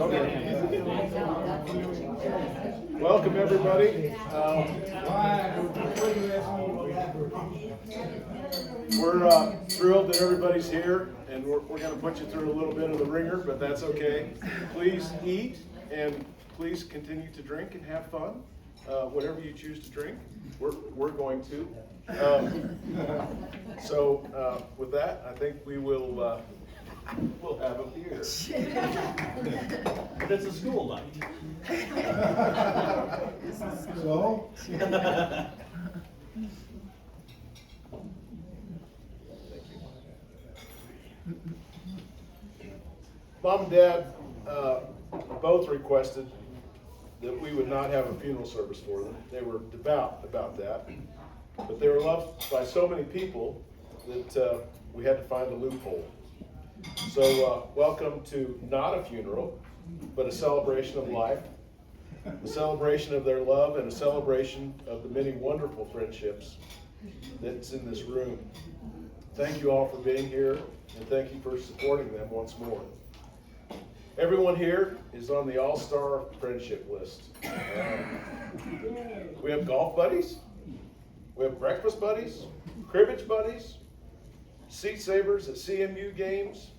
Welcome, everybody. We're thrilled that everybody's here, and we're going to put you through a little bit of the ringer, but that's okay. Please eat, and please continue to drink and have fun. Whatever you choose to drink, we're going to. So with that, I think we'll have a beer. But it's a school night. So? Mom and Dad both requested that we would not have a funeral service for them. They were devout about that. But they were loved by so many people that we had to find a loophole. So welcome to not a funeral, but a celebration of life, a celebration of their love, and a celebration of the many wonderful friendships that's in this room. Thank you all for being here, and thank you for supporting them once more. Everyone here is on the all-star friendship list. We have golf buddies, we have breakfast buddies, cribbage buddies, seat savers at CMU games,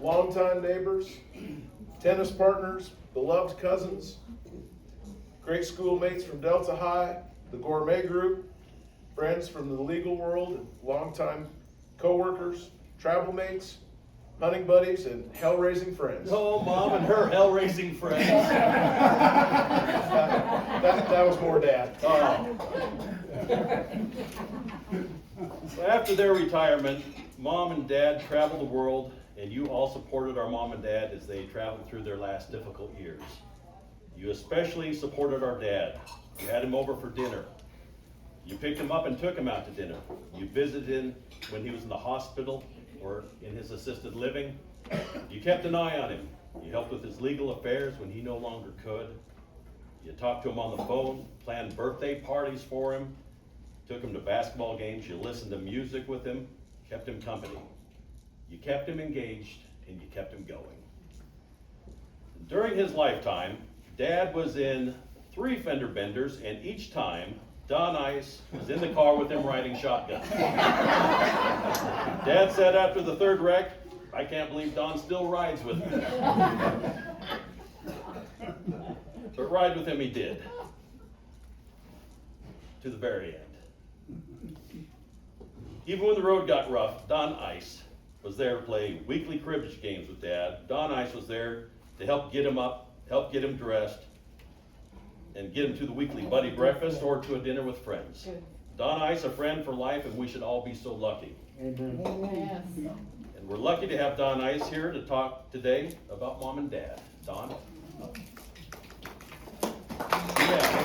longtime neighbors, tennis partners, beloved cousins, great schoolmates from Delta High, the gourmet group, friends from the legal world, and longtime co-workers, travel mates, hunting buddies, and hell-raising friends. Oh, Mom and her hell-raising friends. that was more Dad. So after their retirement, Mom and Dad traveled the world, and you all supported our Mom and Dad as they traveled through their last difficult years. You especially supported our dad. You had him over for dinner. You picked him up and took him out to dinner. You visited him when he was in the hospital or in his assisted living. You kept an eye on him. You helped with his legal affairs when he no longer could. You talked to him on the phone, planned birthday parties for him, took him to basketball games. You listened to music with him, kept him company. You kept him engaged, and you kept him going. During his lifetime, Dad was in 3 fender benders, and each time, Don Ice was in the car with him riding shotgun. Dad said after the 3rd wreck, "I can't believe Don still rides with me." But ride with him he did, to the very end. Even when the road got rough, Don Ice was there to play weekly cribbage games with Dad. Don Ice was there to help get him up, help get him dressed, and get him to the weekly buddy breakfast or to a dinner with friends. Don Ice, a friend for life, and we should all be so lucky. Amen. Amen. And we're lucky to have Don Ice here to talk today about Mom and Dad. Don? Yeah.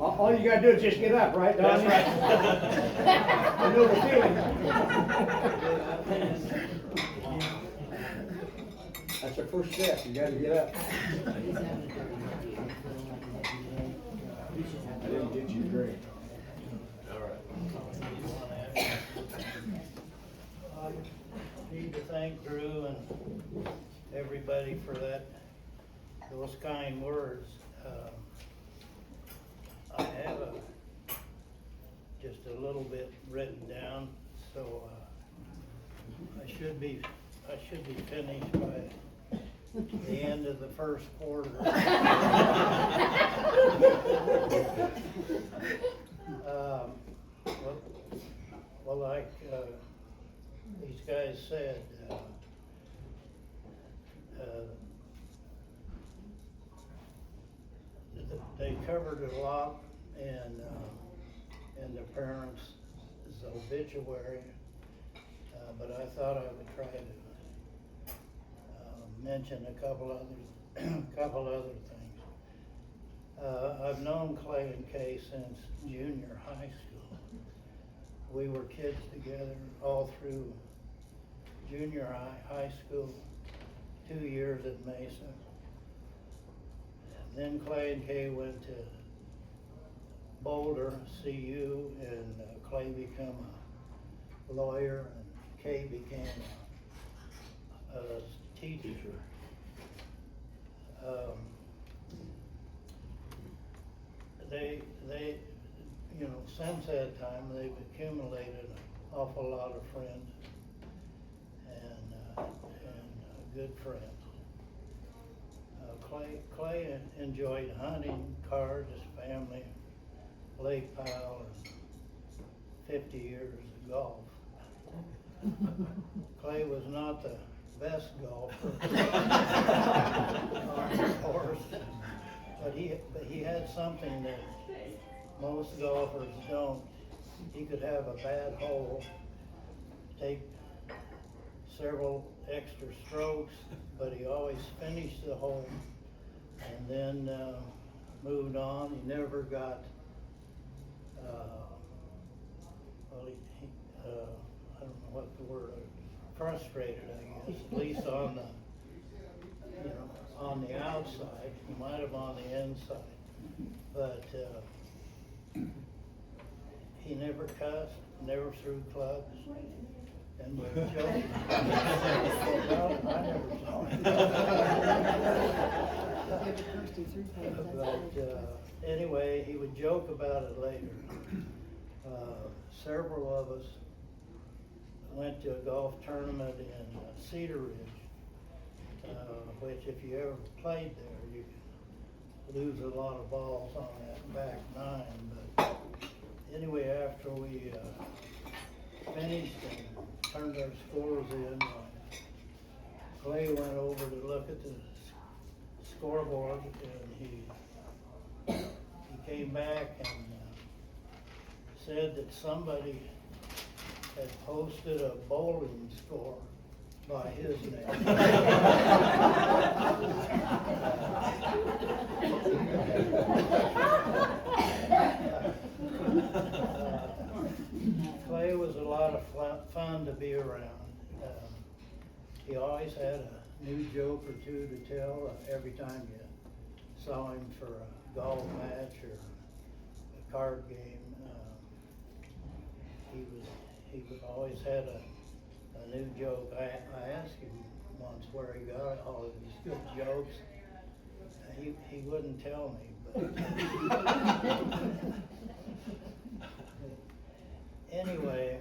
All you gotta do is just get up, right, Don? That's right. I know the feeling. That's the first step, you gotta get up. I didn't get you a drink. I need to thank Drew and everybody for those kind words. I have just a little bit written down, so I should be finished by the end of the first quarter. Well, like these guys said, they covered a lot in their parents' obituary, but I thought I would try to mention a couple other things. I've known Clay and Kaye since junior high school. We were kids together all through junior high school, 2 years at Mesa. Then Clay and Kaye went to Boulder, CU, and Clay became lawyer, and Kaye became a teacher. They, you know, since that time, they've accumulated an awful lot of friends and good friends. Clay enjoyed hunting, cards, family, lake pile, and 50 years of golf. Clay was not the best golfer on the course, but he had something that most golfers don't. He could have a bad hole, take several extra strokes, but he always finished the hole and then moved on. He never got, I don't know what the word, frustrated, I guess, at least on the, you know, on the outside. He might have on the inside, but he never cussed, never threw clubs, and was joking. Well, I never saw him. But anyway, he would joke about it later. Several of us went to a golf tournament in Cedar Ridge, which if you ever played there, you could lose a lot of balls on that back nine. But anyway, after we finished and turned our scores in, Clay went over to look at the scoreboard, and he came back and said that somebody had posted a bowling score by his name. Clay was a lot of fun to be around. He always had a new joke or two to tell every time you saw him for a golf match or a card game. He would always had a new joke. I asked him once where he got all of these good jokes. He wouldn't tell me, but anyway,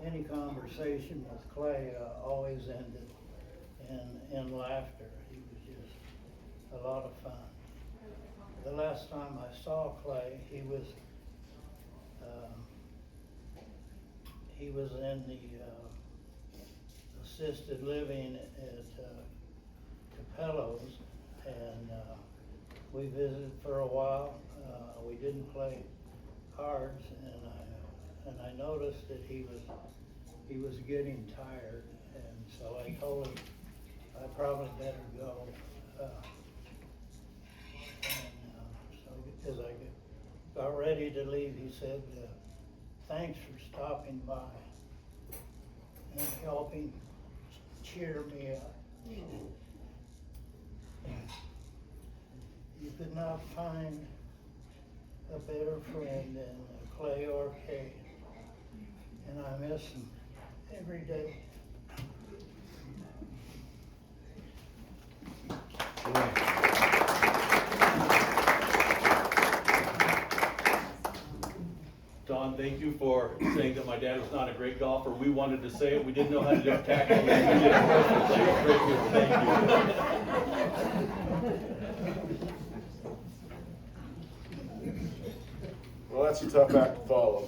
any conversation with Clay always ended in laughter. He was just a lot of fun. The last time I saw Clay, he was in the assisted living at Capello's, and we visited for a while. We didn't play cards, and I noticed that he was getting tired, and so I told him I probably better go. So as I got ready to leave, he said, "Thanks for stopping by and helping cheer me up. You could not find a better friend than Clay or Kaye, and I miss them every day." Don, thank you for saying that my dad was not a great golfer. We wanted to say it. We didn't know how to do it tactically. We did it perfectly. Great deal. Thank you. Well, that's a tough act to follow.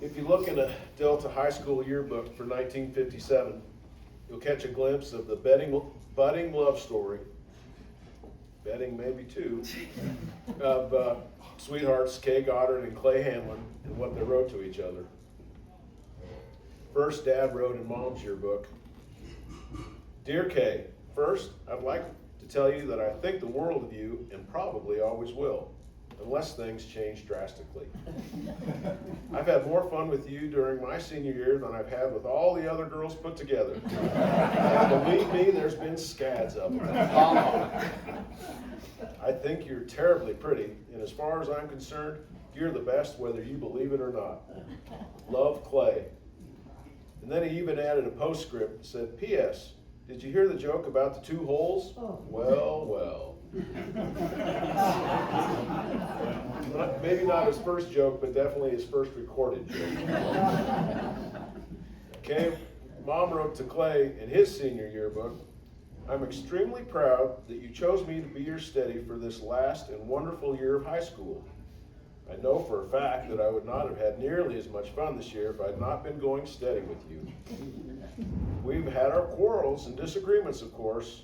If you look in a Delta High School yearbook for 1957, you'll catch a glimpse of the budding love story, betting maybe two, of sweethearts Kaye Goddard and Clay Hanlon and what they wrote to each other. First, Dad wrote in Mom's yearbook, "Dear Kaye, first, I'd like to tell you that I think the world of you and probably always will, unless things change drastically. I've had more fun with you during my senior year than I've had with all the other girls put together. And believe me, there's been scads of them. I think you're terribly pretty, and as far as I'm concerned, you're the best whether you believe it or not. Love, Clay. And then he even added a postscript that said, P.S. Did you hear the joke about the 2 holes? Well, well. Maybe not his first joke, but definitely his first recorded joke. Okay, Mom wrote to Clay in his senior yearbook, I'm extremely proud that you chose me to be your steady for this last and wonderful year of high school. I know for a fact that I would not have had nearly as much fun this year if I had not been going steady with you. We've had our quarrels and disagreements, of course,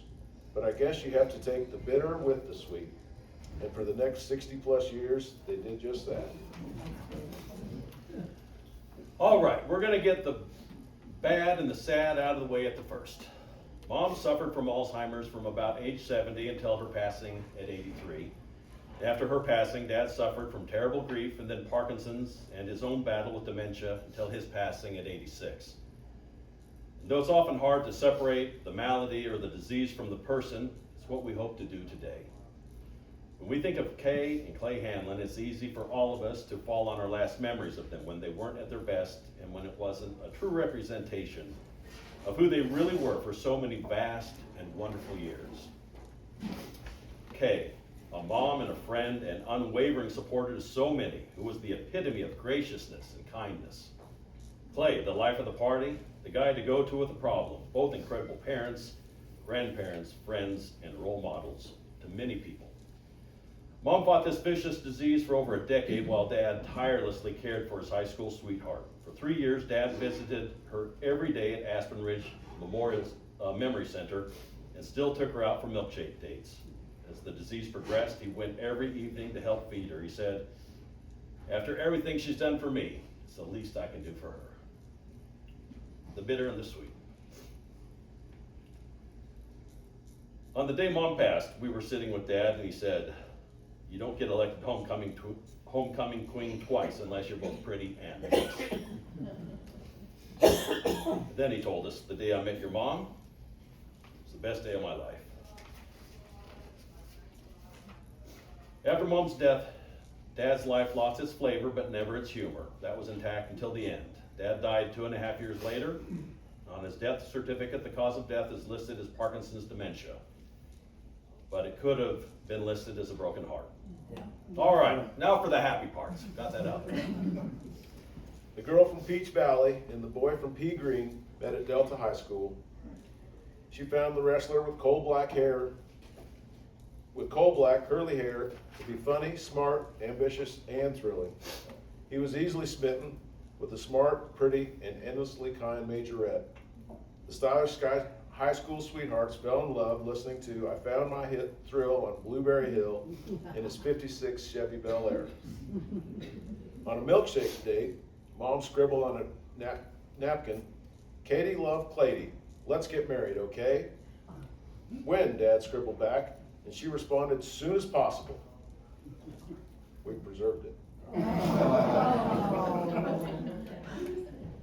but I guess you have to take the bitter with the sweet. And for the next 60 plus years, they did just that. All right, we're going to get the bad and the sad out of the way at the first. Mom suffered from Alzheimer's from about age 70 until her passing at 83. After her passing, Dad suffered from terrible grief and then Parkinson's and his own battle with dementia until his passing at 86. And though it's often hard to separate the malady or the disease from the person, it's what we hope to do today. When we think of Kaye and Clay Hanlon, it's easy for all of us to fall on our last memories of them when they weren't at their best and when it wasn't a true representation of who they really were for so many vast and wonderful years. Kaye, a mom and a friend and unwavering supporter to so many, who was the epitome of graciousness and kindness. Clay, the life of the party, the guy to go to with a problem, both incredible parents, grandparents, friends, and role models to many people. Mom fought this vicious disease for over a decade while Dad tirelessly cared for his high school sweetheart. For 3 years, Dad visited her every day at Aspen Ridge Memorial Memory Center and still took her out for milkshake dates. As the disease progressed, he went every evening to help feed her. He said, after everything she's done for me, it's the least I can do for her. The bitter and the sweet. On the day Mom passed, we were sitting with Dad and he said, you don't get elected homecoming queen twice unless you're both pretty and nice. Then he told us, the day I met your mom was the best day of my life. After Mom's death, Dad's life lost its flavor, but never its humor. That was intact until the end. Dad died 2.5 years later. On his death certificate, the cause of death is listed as Parkinson's dementia, but it could have been listed as a broken heart. All right, now for the happy parts. Got that out there. The girl from Peach Valley and the boy from Pea Green met at Delta High School. She found the wrestler with coal black curly hair to be funny, smart, ambitious, and thrilling. He was easily smitten with the smart, pretty, and endlessly kind majorette. The stylish high school sweethearts fell in love listening to I Found My Hit Thrill on Blueberry Hill in his 56 Chevy Bel Air. On a milkshake date, Mom scribbled on a napkin, Katie love Clady, let's get married, okay? When, Dad scribbled back, and she responded, soon as possible. We preserved it.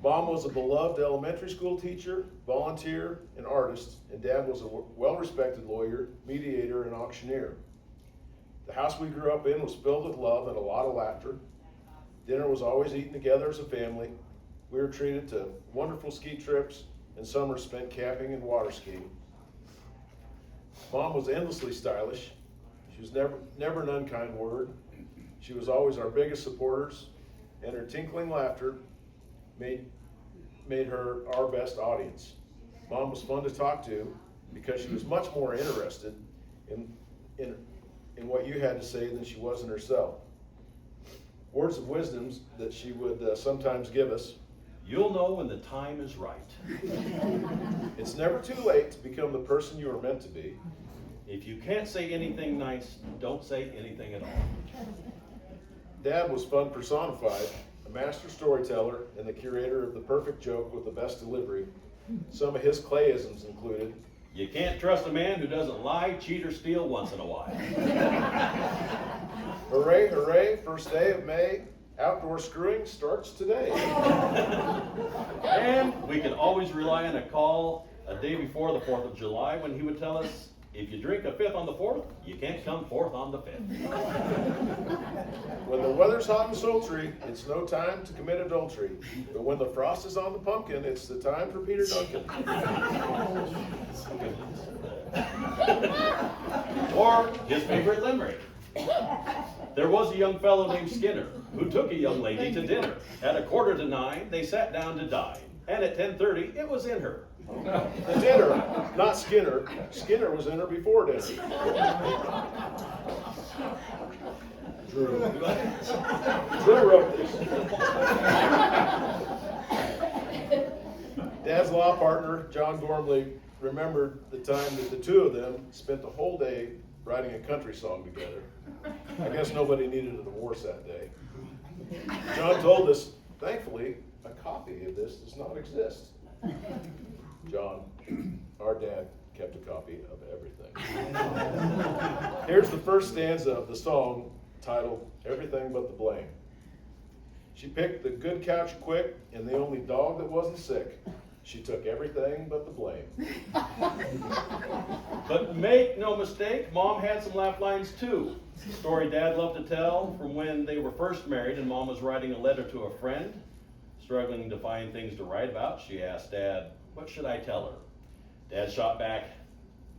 Mom was a beloved elementary school teacher, volunteer, and artist, and Dad was a well-respected lawyer, mediator, and auctioneer. The house we grew up in was filled with love and a lot of laughter. Dinner was always eaten together as a family. We were treated to wonderful ski trips, and summers spent camping and water skiing. Mom was endlessly stylish. She was never an unkind word. She was always our biggest supporters, and her tinkling laughter made her our best audience. Mom was fun to talk to because she was much more interested in what you had to say than she was in herself. Words of wisdoms that she would sometimes give us. You'll know when the time is right. It's never too late to become the person you are meant to be. If you can't say anything nice, don't say anything at all. Dad was fun personified, a master storyteller and the curator of the perfect joke with the best delivery. Some of his Clayisms included, you can't trust a man who doesn't lie, cheat, or steal once in a while. hooray, hooray, first day of May, outdoor screwing starts today. And we can always rely on a call a day before the 4th of July when he would tell us, If you drink a fifth on the 4th, you can't come forth on the 5th. When the weather's hot and sultry, it's no time to commit adultery. But when the frost is on the pumpkin, it's the time for Peter Duncan. Or his favorite limerick. There was a young fellow named Skinner who took a young lady to dinner. At 8:45, they sat down to dine. And at 10:30, it was in her. The dinner, not Skinner. Skinner was in her before dinner. Drew. Drew wrote this. Dad's law partner, John Gormley, remembered the time that the two of them spent the whole day writing a country song together. I guess nobody needed a divorce that day. John told us, thankfully, a copy of this does not exist. John, our dad, kept a copy of everything. Here's the first stanza of the song titled, Everything But the Blame. She picked the good couch quick and the only dog that wasn't sick. She took everything but the blame. But make no mistake, Mom had some laugh lines too. The story Dad loved to tell from when they were first married and Mom was writing a letter to a friend. Struggling to find things to write about, she asked Dad, what should I tell her? Dad shot back,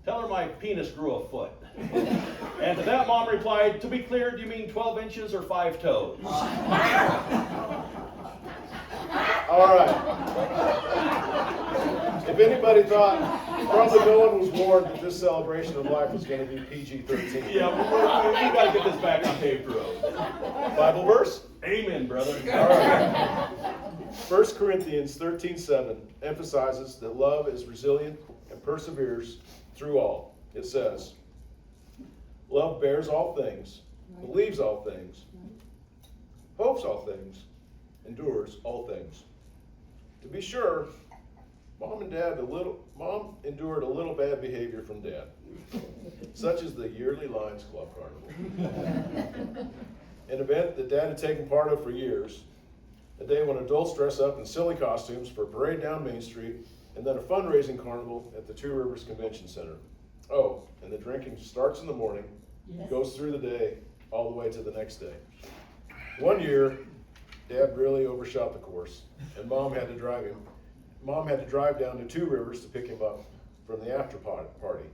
tell her my penis grew a foot. And to that Mom replied, to be clear, do you mean 12 inches or 5 toes? All right. If anybody thought, probably no one was warned that this celebration of life was going to be PG-13. Yeah, we got to get this back on paved road. Bible verse? Amen, brother. All right. 1 Corinthians 13:7 emphasizes that love is resilient and perseveres through all. It says, love bears all things, believes all things, hopes all things, endures all things. To be sure, Mom endured a little bad behavior from Dad, such as the yearly Lions Club Carnival, an event that Dad had taken part of for years, a day when adults dress up in silly costumes for a parade down Main Street, and then a fundraising carnival at the Two Rivers Convention Center. Oh, and the drinking starts in the morning, goes through the day, all the way to the next day. One year, Dad really overshot the course, and Mom had to drive down to Two Rivers to pick him up from the after party.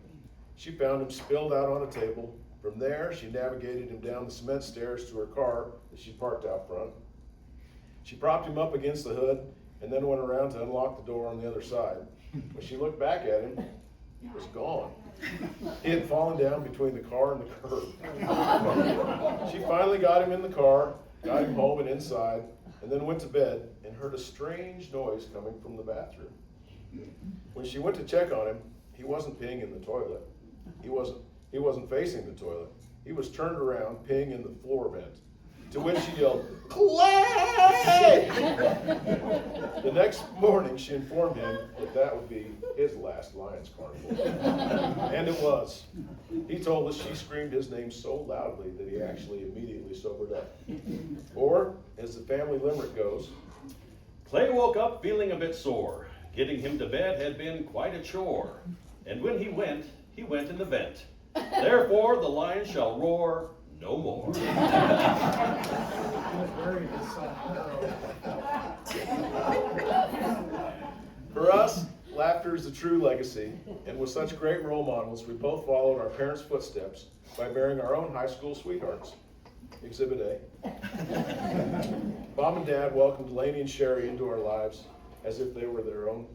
She found him spilled out on a table. From there, she navigated him down the cement stairs to her car that she parked out front. She propped him up against the hood and then went around to unlock the door on the other side. When she looked back at him, he was gone. He had fallen down between the car and the curb. She finally got him in the car, got him home and inside, and then went to bed and heard a strange noise coming from the bathroom. When she went to check on him, he wasn't peeing in the toilet. He wasn't facing the toilet. He was turned around peeing in the floor vent. To which she yelled, Clay! The next morning, she informed him that would be his last Lions Carnival. And it was. He told us she screamed his name so loudly that he actually immediately sobered up. Or, as the family limerick goes, Clay woke up feeling a bit sore. Getting him to bed had been quite a chore. And when he went in the vent. Therefore, the lion shall roar no more. For us, laughter is a true legacy, and with such great role models, we both followed our parents' footsteps by bearing our own high school sweethearts. Exhibit A. Mom and Dad welcomed Lainey and Sherry into our lives as if they were their own.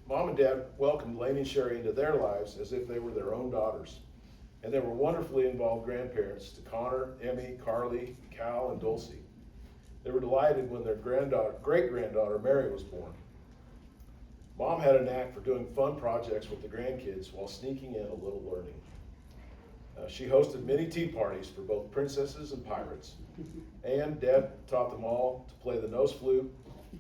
Mom and Dad welcomed Lainey and Sherry into their lives as if they were their own daughters. And they were wonderfully involved grandparents to Connor, Emmy, Carly, Cal, and Dulcie. They were delighted when their great-granddaughter Mary was born. Mom had a knack for doing fun projects with the grandkids while sneaking in a little learning. She hosted many tea parties for both princesses and pirates. And Dad taught them all to play the nose flute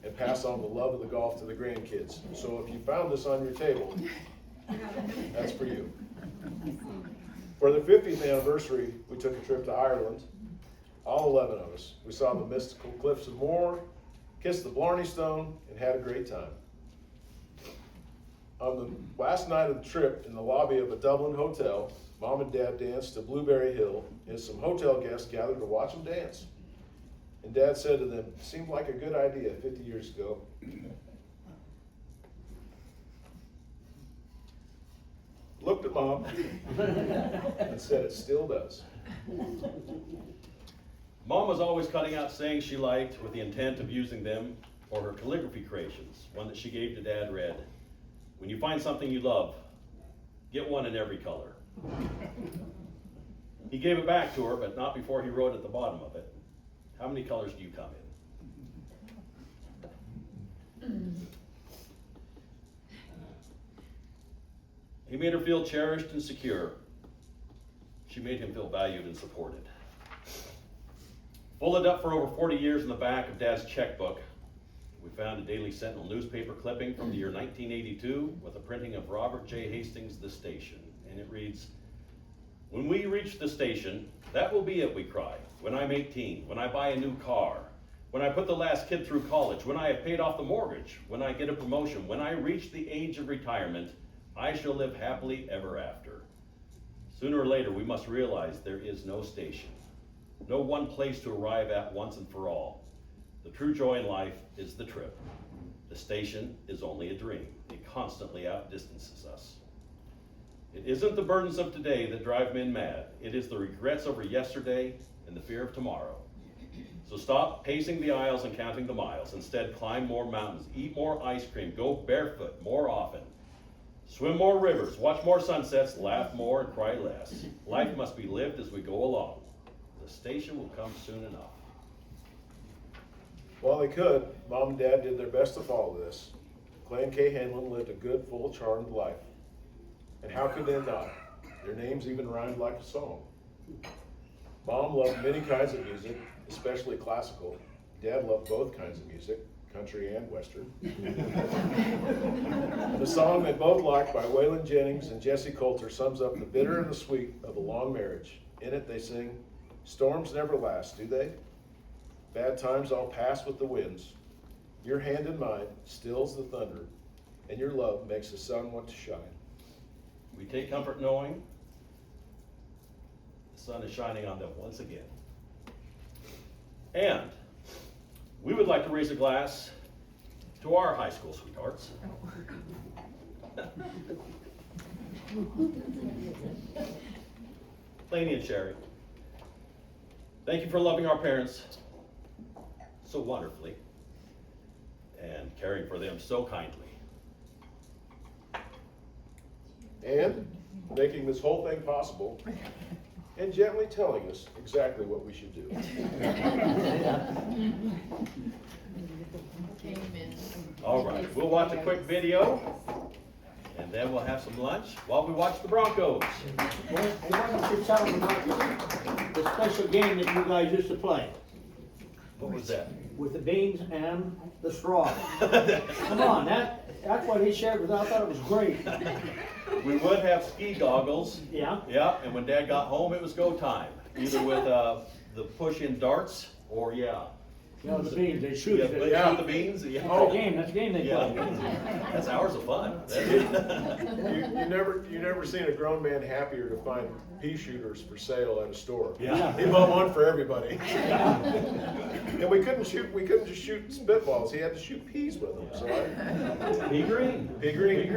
and pass on the love of the golf to the grandkids. So if you found this on your table, that's for you. For the 50th anniversary, we took a trip to Ireland, all 11 of us. We saw the mystical cliffs of Moher, kissed the Blarney Stone, and had a great time. On the last night of the trip, in the lobby of a Dublin hotel, Mom and Dad danced to Blueberry Hill as some hotel guests gathered to watch them dance. And Dad said to them, "Seemed like a good idea 50 years ago." Looked at Mom and said, "It still does." Mom was always cutting out sayings she liked with the intent of using them for her calligraphy creations. One that she gave to Dad read, "When you find something you love, get one in every color." He gave it back to her, but not before he wrote at the bottom of it, "How many colors do you come in?" He made her feel cherished and secure. She made him feel valued and supported. Folded up for over 40 years in the back of Dad's checkbook, we found a Daily Sentinel newspaper clipping from the year 1982 with a printing of Robert J. Hastings' The Station. And it reads, "When we reach the station, that will be it, we cry. When I'm 18, when I buy a new car, when I put the last kid through college, when I have paid off the mortgage, when I get a promotion, when I reach the age of retirement, I shall live happily ever after." Sooner or later, we must realize there is no station, no one place to arrive at once and for all. The true joy in life is the trip. The station is only a dream. It constantly outdistances us. It isn't the burdens of today that drive men mad. It is the regrets over yesterday and the fear of tomorrow. So stop pacing the aisles and counting the miles. Instead, climb more mountains, eat more ice cream, go barefoot more often, swim more rivers, watch more sunsets, laugh more, and cry less. Life must be lived as we go along. The station will come soon enough. While they could, Mom and Dad did their best to follow this. Clay and Kaye Hanlon lived a good, full, charmed life. And how could they not? Their names even rhymed like a song. Mom loved many kinds of music, especially classical. Dad loved both kinds of music, country and western. The song they both liked by Waylon Jennings and Jesse Coulter sums up the bitter and the sweet of a long marriage. In it they sing, "Storms never last, do they? Bad times all pass with the winds. Your hand in mine stills the thunder, and your love makes the sun want to shine." We take comfort knowing the sun is shining on them once again. And we would like to raise a glass to our high school sweethearts. Lainey and Sherry, thank you for loving our parents so wonderfully and caring for them so kindly. And making this whole thing possible and gently telling us exactly what we should do. Amen. All right, we'll watch a quick video and then we'll have some lunch while we watch the Broncos. Why don't you tell them about the special game that you guys used to play What was that? with the beans and the straw? Come on, that's what he shared with us. I thought it was great. We would have ski goggles. Yeah? Yeah, and when Dad got home, it was go time. Either with the push-in darts or You know, the beans, they shoot it. the beans. Yeah. That's the game they Yeah. play. That's hours of fun. You never seen a grown man happier to find pea shooters for sale at a store. Yeah. He bought one for everybody. And we couldn't just shoot spitballs. He had to shoot peas with them. So Pea green. pea green.